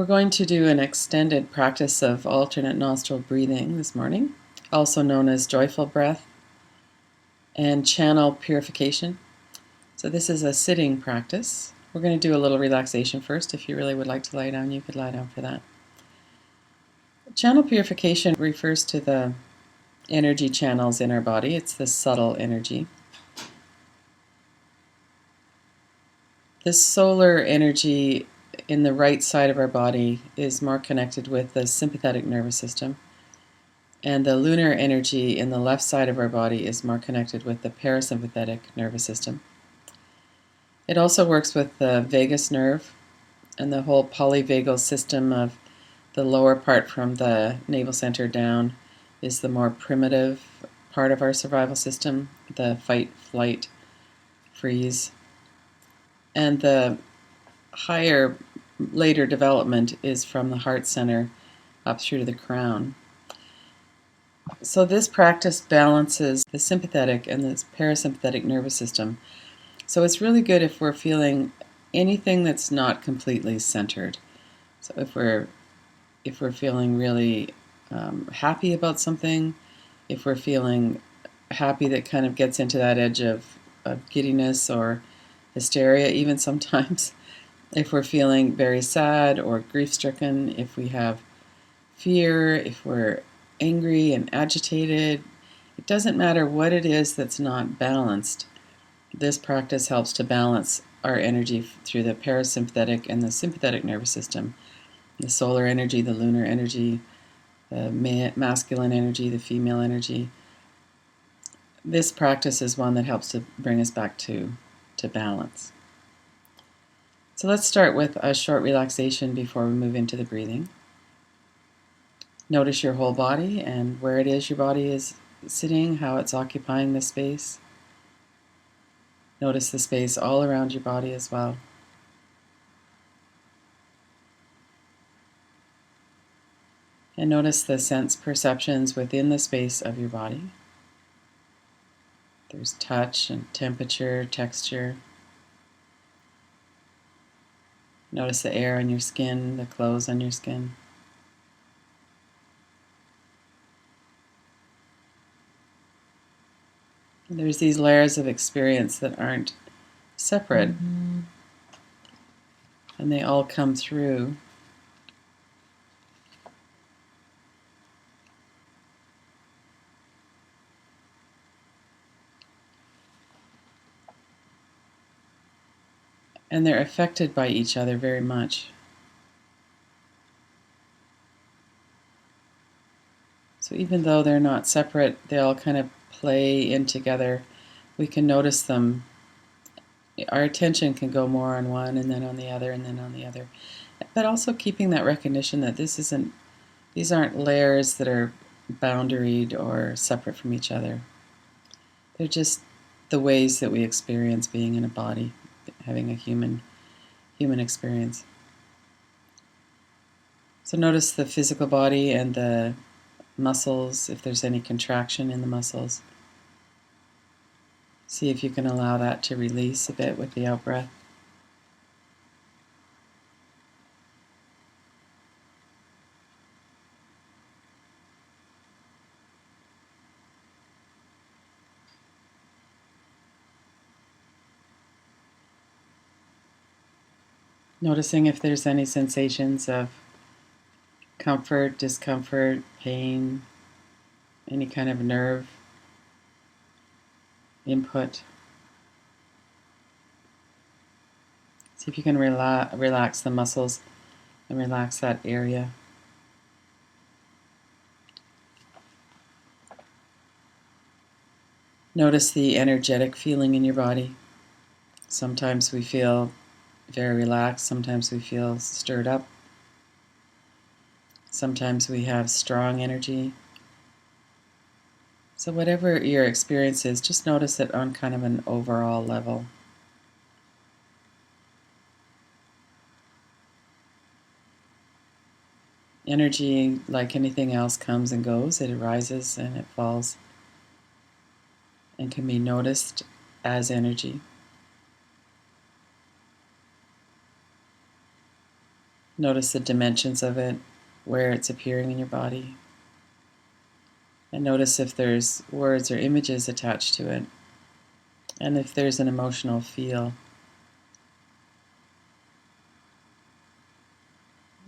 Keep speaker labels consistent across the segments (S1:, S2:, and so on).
S1: We're going to do an extended practice of alternate nostril breathing this morning, also known as joyful breath and channel purification. So this is a sitting practice. We're going to do a little relaxation first. If you really would like to lie down, you could lie down for that. Channel purification refers to the energy channels in our body. It's the subtle energy. The solar energy in the right side of our body is more connected with the sympathetic nervous system, and the lunar energy in the left side of our body is more connected with the parasympathetic nervous system. It also works with the vagus nerve and the whole polyvagal system of the lower part from the navel center down is the more primitive part of our survival system, the fight, flight, freeze. And the higher, later development is from the heart center up through to the crown. So this practice balances the sympathetic and the parasympathetic nervous system. So it's really good if we're feeling anything that's not completely centered. So if we're feeling really happy about something, if we're feeling happy that kind of gets into that edge of giddiness or hysteria even sometimes, if we're feeling very sad or grief-stricken, if we have fear, if we're angry and agitated, it doesn't matter what it is that's not balanced. This practice helps to balance our energy through the parasympathetic and the sympathetic nervous system, the solar energy, the lunar energy, the masculine energy, the female energy. This practice is one that helps to bring us back to balance. So let's start with a short relaxation before we move into the breathing. Notice your whole body and where it is your body is sitting, how it's occupying the space. Notice the space all around your body as well. And notice the sense perceptions within the space of your body. There's touch and temperature, texture. Notice the air on your skin, the clothes on your skin. There's these layers of experience that aren't separate, and they all come through. And they're affected by each other very much. So even though they're not separate, they all kind of play in together. We can notice them. Our attention can go more on one and then on the other and then on the other. But also keeping that recognition that these aren't layers that are boundaried or separate from each other. They're just the ways that we experience being in a body, having a human experience. So notice the physical body and the muscles, if there's any contraction in the muscles. See if you can allow that to release a bit with the out-breath. Noticing if there's any sensations of comfort, discomfort, pain, any kind of nerve input. See if you can relax the muscles and relax that area. Notice the energetic feeling in your body. Sometimes we feel very relaxed, sometimes we feel stirred up. Sometimes we have strong energy. So whatever your experience is, just notice it on kind of an overall level. Energy, like anything else, comes and goes. It arises and it falls and can be noticed as energy. Notice the dimensions of it, where it's appearing in your body. And notice if there's words or images attached to it, and if there's an emotional feel.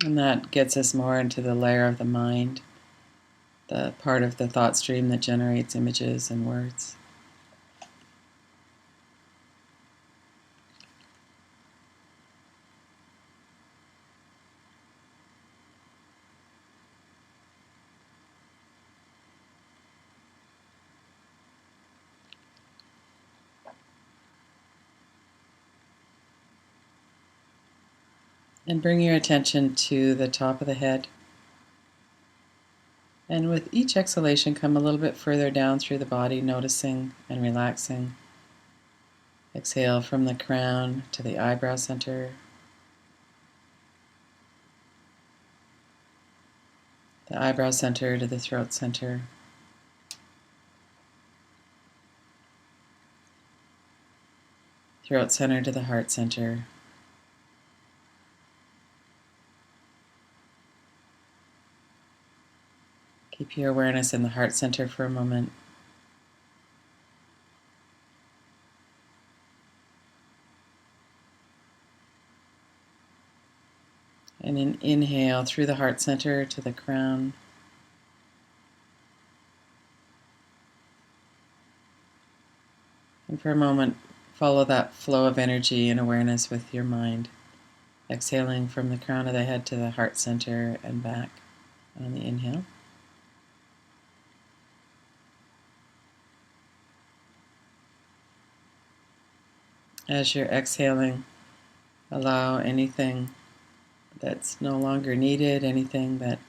S1: And that gets us more into the layer of the mind, the part of the thought stream that generates images and words. And bring your attention to the top of the head. And with each exhalation, come a little bit further down through the body, noticing and relaxing. Exhale from the crown to the eyebrow center. The eyebrow center to the throat center. Throat center to the heart center. Keep your awareness in the heart center for a moment. And then inhale through the heart center to the crown. And for a moment, follow that flow of energy and awareness with your mind. Exhaling from the crown of the head to the heart center and back on the inhale. As you're exhaling, allow anything that's no longer needed, anything that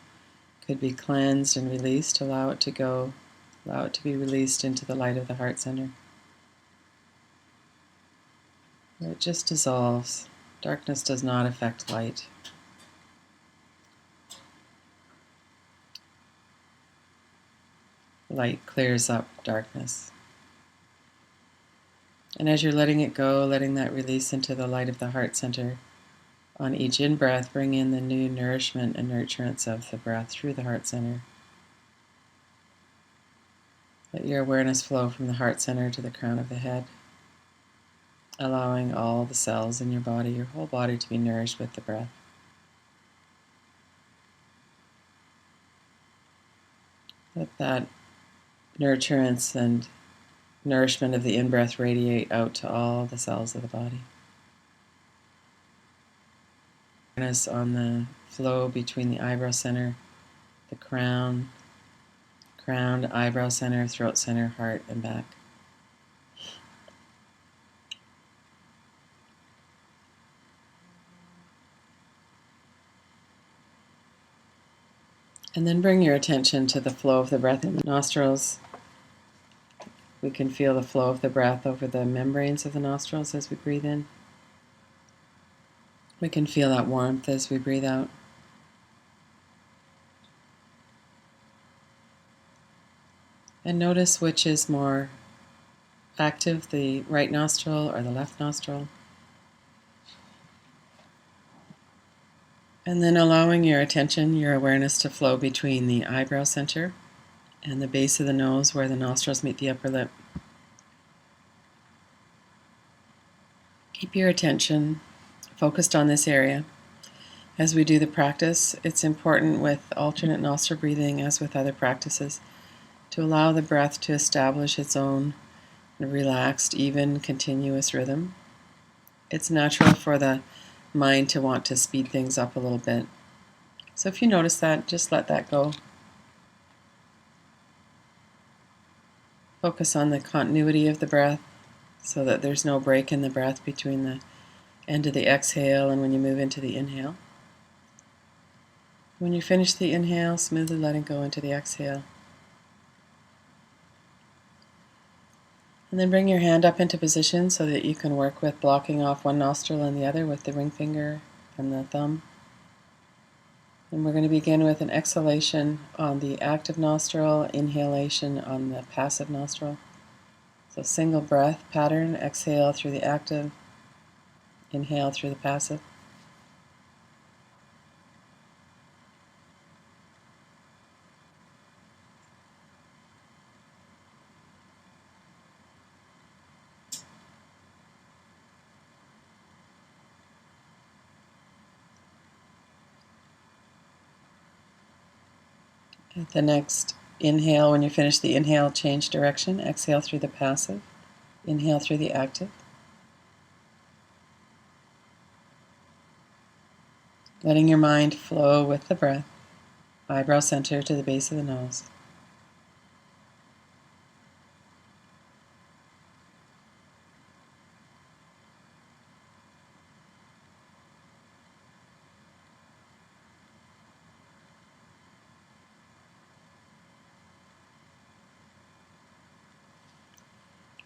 S1: could be cleansed and released, allow it to go, allow it to be released into the light of the heart center. It just dissolves. Darkness does not affect light. Light clears up darkness. And as you're letting it go, letting that release into the light of the heart center, on each in-breath, bring in the new nourishment and nurturance of the breath through the heart center. Let your awareness flow from the heart center to the crown of the head, allowing all the cells in your body, your whole body, to be nourished with the breath. Let that nurturance and nourishment of the in-breath radiate out to all the cells of the body. Awareness on the flow between the eyebrow center, the crown, eyebrow center, throat center, heart, and back. And then bring your attention to the flow of the breath in the nostrils. We can feel the flow of the breath over the membranes of the nostrils as we breathe in. We can feel that warmth as we breathe out. And notice which is more active, the right nostril or the left nostril. And then allowing your attention, your awareness to flow between the eyebrow center and the base of the nose where the nostrils meet the upper lip. Keep your attention focused on this area. As we do the practice, it's important with alternate nostril breathing, as with other practices, to allow the breath to establish its own relaxed, even, continuous rhythm. It's natural for the mind to want to speed things up a little bit. So if you notice that, just let that go. Focus on the continuity of the breath so that there's no break in the breath between the end of the exhale and when you move into the inhale. When you finish the inhale, smoothly letting go into the exhale. And then bring your hand up into position so that you can work with blocking off one nostril and the other with the ring finger and the thumb. And we're going to begin with an exhalation on the active nostril, inhalation on the passive nostril. So single breath pattern, exhale through the active, inhale through the passive. At the next inhale, when you finish the inhale, change direction. Exhale through the passive. Inhale through the active. Letting your mind flow with the breath. Eyebrow center to the base of the nose.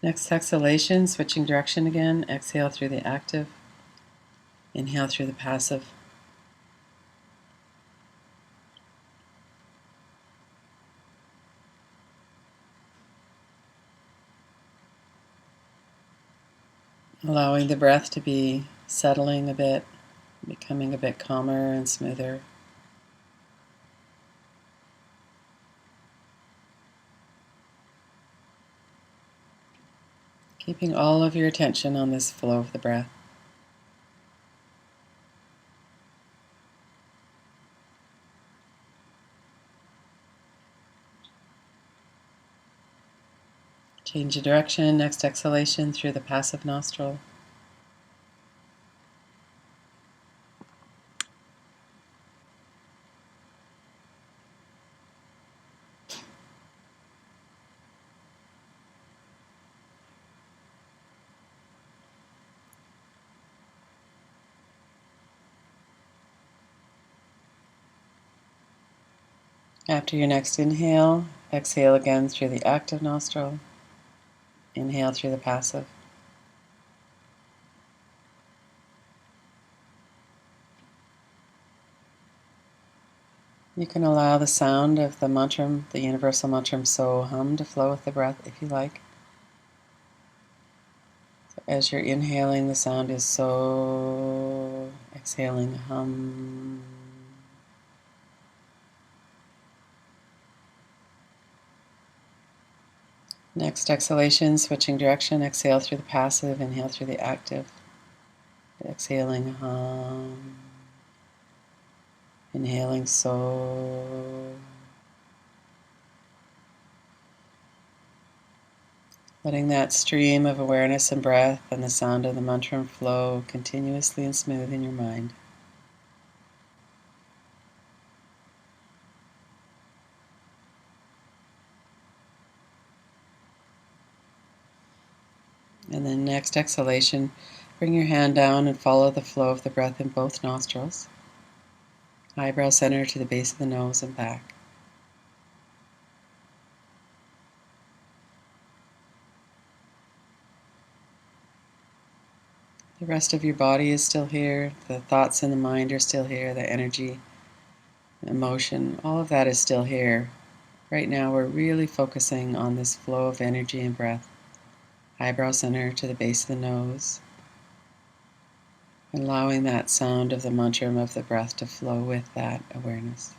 S1: Next exhalation, switching direction again. Exhale through the active. Inhale through the passive. Allowing the breath to be settling a bit, becoming a bit calmer and smoother. Keeping all of your attention on this flow of the breath. Change the direction, next exhalation through the passive nostril. After your next inhale, exhale again through the active nostril. Inhale through the passive. You can allow the sound of the mantram, the universal mantram So Hum, to flow with the breath if you like. So as you're inhaling, the sound is So, exhaling Hum. Next exhalation, switching direction, exhale through the passive, inhale through the active. Exhaling Hum. Inhaling So. Letting that stream of awareness and breath and the sound of the mantra flow continuously and smooth in your mind. And then next exhalation, bring your hand down and follow the flow of the breath in both nostrils. Eyebrow center to the base of the nose and back. The rest of your body is still here. The thoughts in the mind are still here. The energy, emotion, all of that is still here. Right now we're really focusing on this flow of energy and breath. Eyebrow center to the base of the nose. Allowing that sound of the mantra of the breath to flow with that awareness.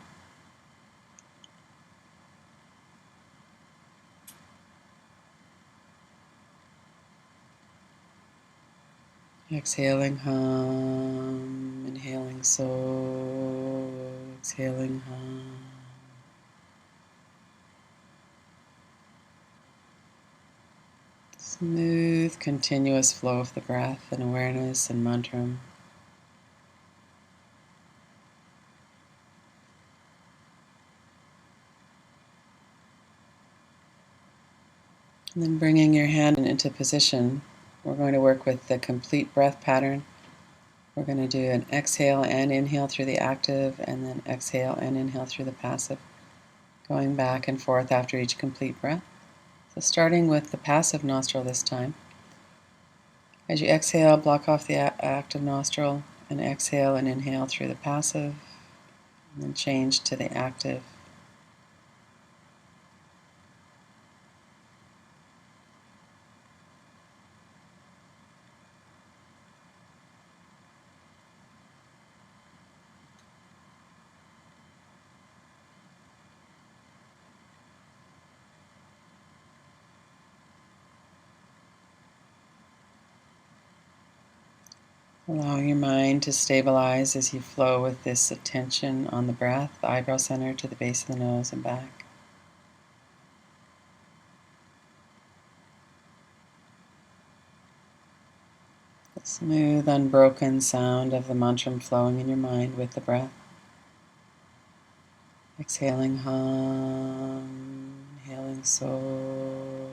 S1: Exhaling Hum, inhaling So, exhaling Hum. Smooth, continuous flow of the breath and awareness and mantra. And then bringing your hand into position, we're going to work with the complete breath pattern. We're going to do an exhale and inhale through the active, and then exhale and inhale through the passive, going back and forth after each complete breath. So starting with the passive nostril this time. As you exhale, block off the active nostril, and exhale and inhale through the passive, and then change to the active. Allowing your mind to stabilize as you flow with this attention on the breath, the eyebrow center to the base of the nose and back. The smooth, unbroken sound of the mantra flowing in your mind with the breath. Exhaling hum, inhaling so.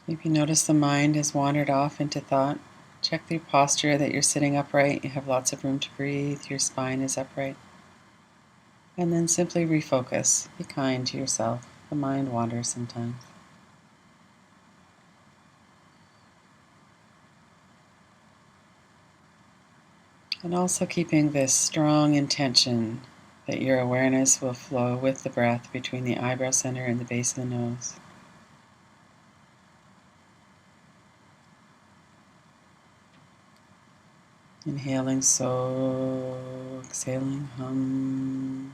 S1: If you notice the mind has wandered off into thought, check the posture that you're sitting upright. You have lots of room to breathe. Your spine is upright. And then simply refocus. Be kind to yourself. The mind wanders sometimes. And also keeping this strong intention that your awareness will flow with the breath between the eyebrow center and the base of the nose. Inhaling so, exhaling hum.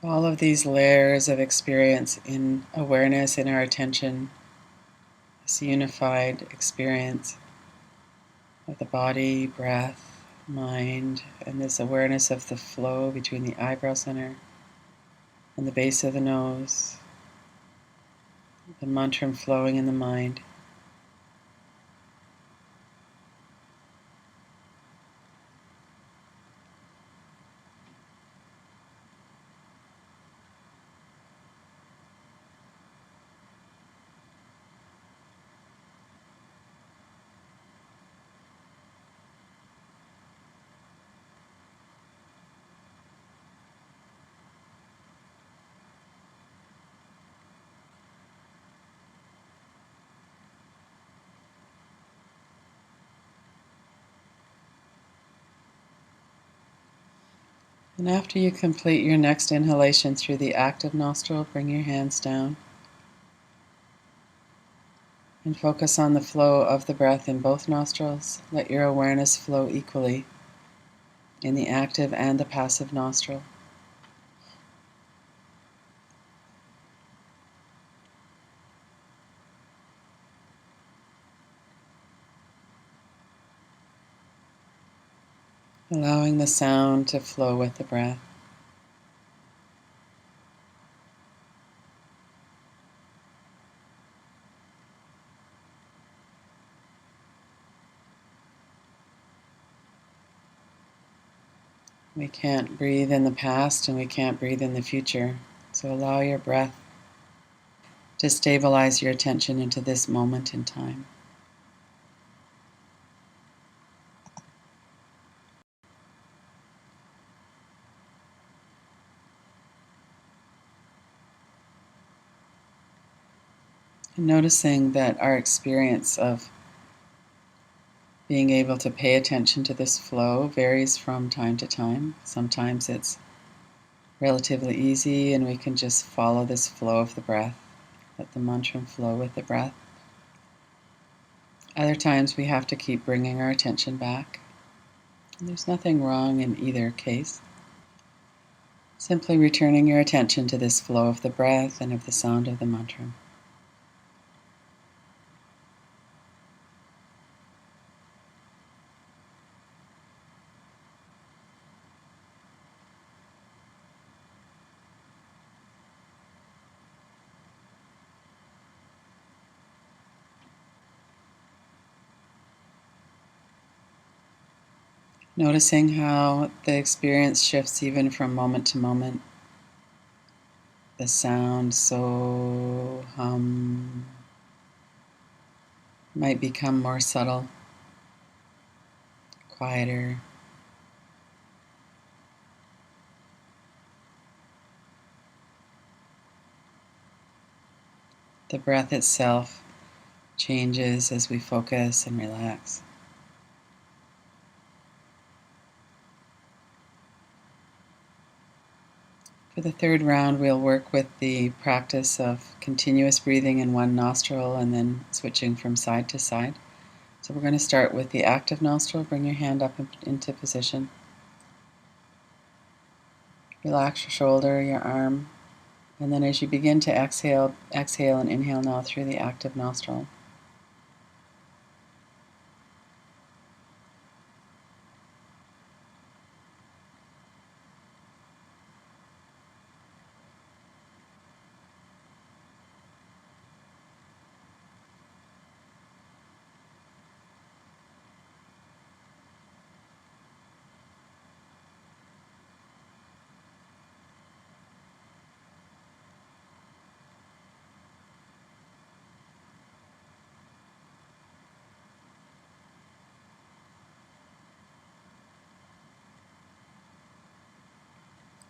S1: All of these layers of experience in awareness in our attention, this unified experience of the body, breath, mind, and this awareness of the flow between the eyebrow center and the base of the nose, the mantra flowing in the mind. And after you complete your next inhalation through the active nostril, bring your hands down and focus on the flow of the breath in both nostrils. Let your awareness flow equally in the active and the passive nostril. Allowing the sound to flow with the breath. We can't breathe in the past and we can't breathe in the future. So allow your breath to stabilize your attention into this moment in time. And noticing that our experience of being able to pay attention to this flow varies from time to time. Sometimes it's relatively easy and we can just follow this flow of the breath. Let the mantra flow with the breath. Other times we have to keep bringing our attention back. And there's nothing wrong in either case. Simply returning your attention to this flow of the breath and of the sound of the mantra. Noticing how the experience shifts even from moment to moment. The sound so might become more subtle, quieter. The breath itself changes as we focus and relax. For the third round, we'll work with the practice of continuous breathing in one nostril and then switching from side to side. So we're going to start with the active nostril. Bring your hand up into position. Relax your shoulder, your arm, and then as you begin to exhale and inhale now through the active nostril.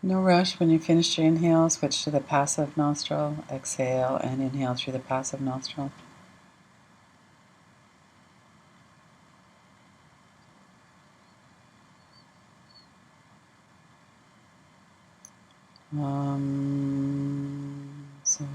S1: No rush. When you finish your inhale, switch to the passive nostril, exhale, and inhale through the passive nostril. So.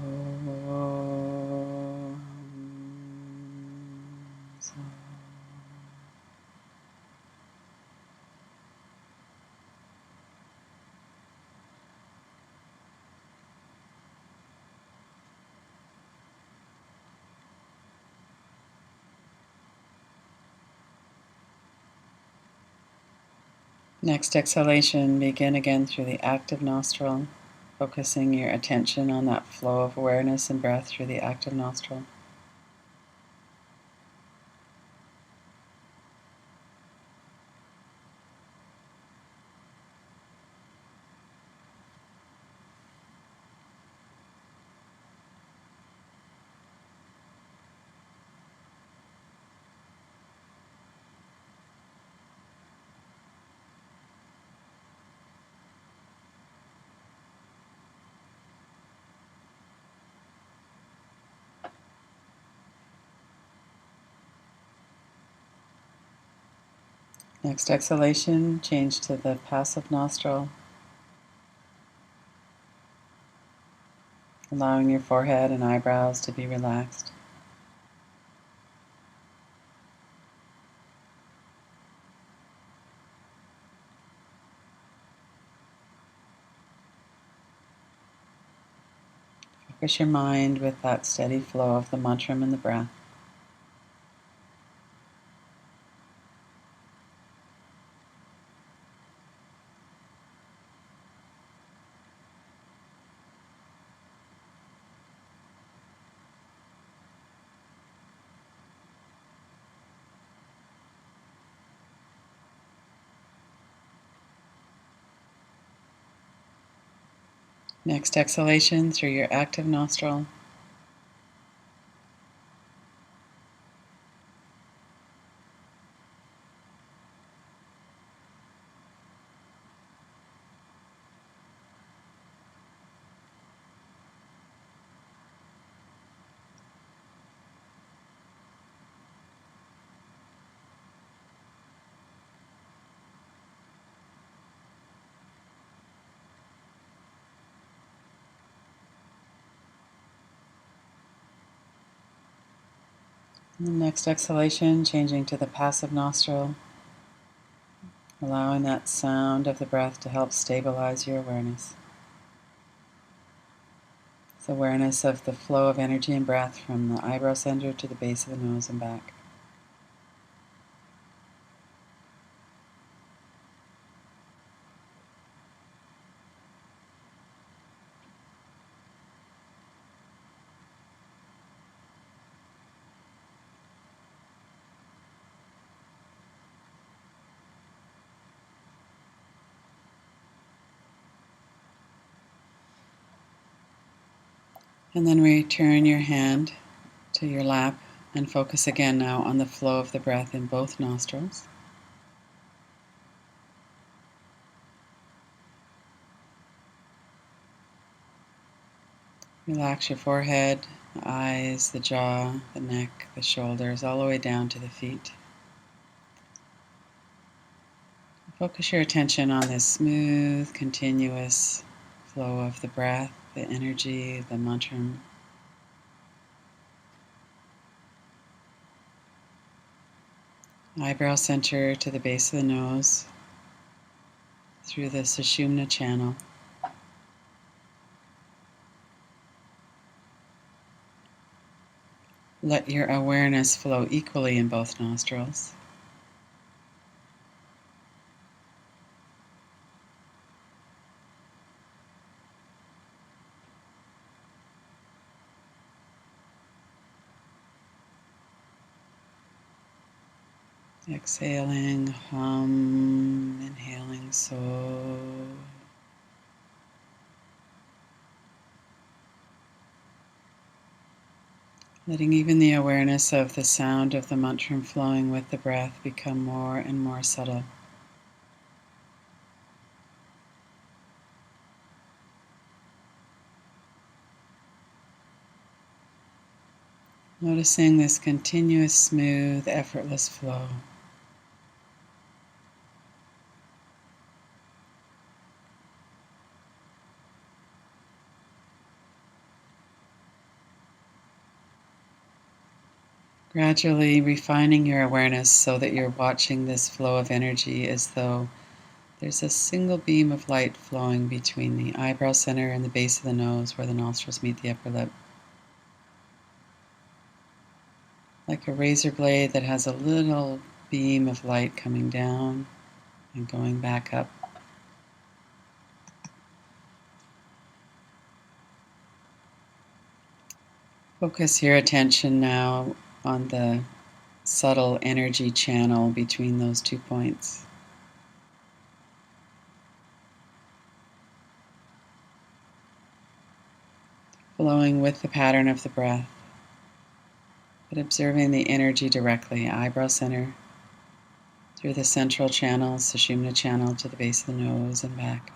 S1: Next exhalation, begin again through the active nostril, focusing your attention on that flow of awareness and breath through the active nostril. Next exhalation, change to the passive nostril, allowing your forehead and eyebrows to be relaxed. Focus your mind with that steady flow of the mantra and the breath. Next exhalation through your active nostril. And next exhalation, changing to the passive nostril, allowing that sound of the breath to help stabilize your awareness. It's awareness of the flow of energy and breath from the eyebrow center to the base of the nose and back. And then return your hand to your lap and focus again now on the flow of the breath in both nostrils. Relax your forehead, the eyes, the jaw, the neck, the shoulders, all the way down to the feet. Focus your attention on this smooth, continuous flow of the breath, the energy, the mantra. Eyebrow center to the base of the nose, through the Sushumna channel. Let your awareness flow equally in both nostrils. Exhaling, hum, inhaling, so. Letting even the awareness of the sound of the mantra flowing with the breath become more and more subtle. Noticing this continuous, smooth, effortless flow. Gradually refining your awareness so that you're watching this flow of energy as though there's a single beam of light flowing between the eyebrow center and the base of the nose where the nostrils meet the upper lip. Like a razor blade that has a little beam of light coming down and going back up. Focus your attention now on the subtle energy channel between those 2 points. Flowing with the pattern of the breath, but observing the energy directly, eyebrow center, through the central channel, Sushumna channel, to the base of the nose and back.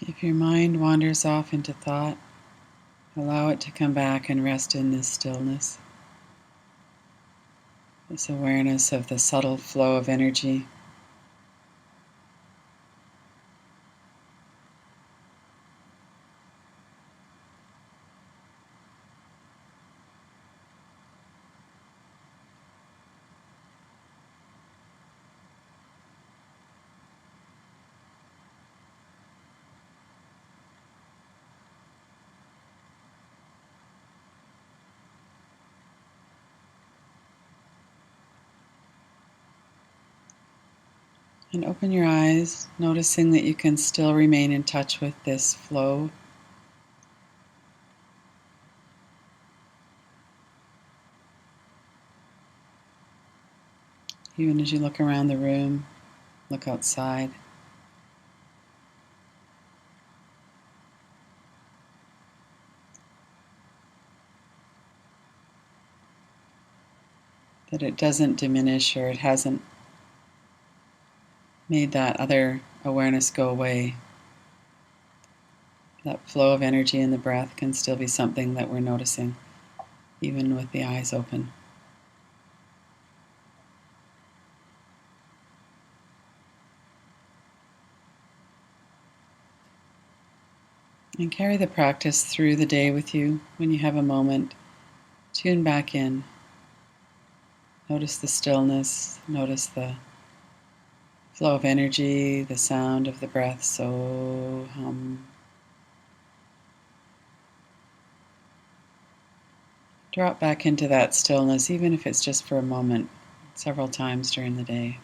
S1: If your mind wanders off into thought, allow it to come back and rest in this stillness. This awareness of the subtle flow of energy. And open your eyes, noticing that you can still remain in touch with this flow. Even as you look around the room, look outside. That it doesn't diminish or it hasn't made that other awareness go away. That flow of energy in the breath can still be something that we're noticing, even with the eyes open. And carry the practice through the day with you. When you have a moment, tune back in. Notice the stillness, notice the flow of energy, the sound of the breath, so hum. Drop back into that stillness, even if it's just for a moment, several times during the day.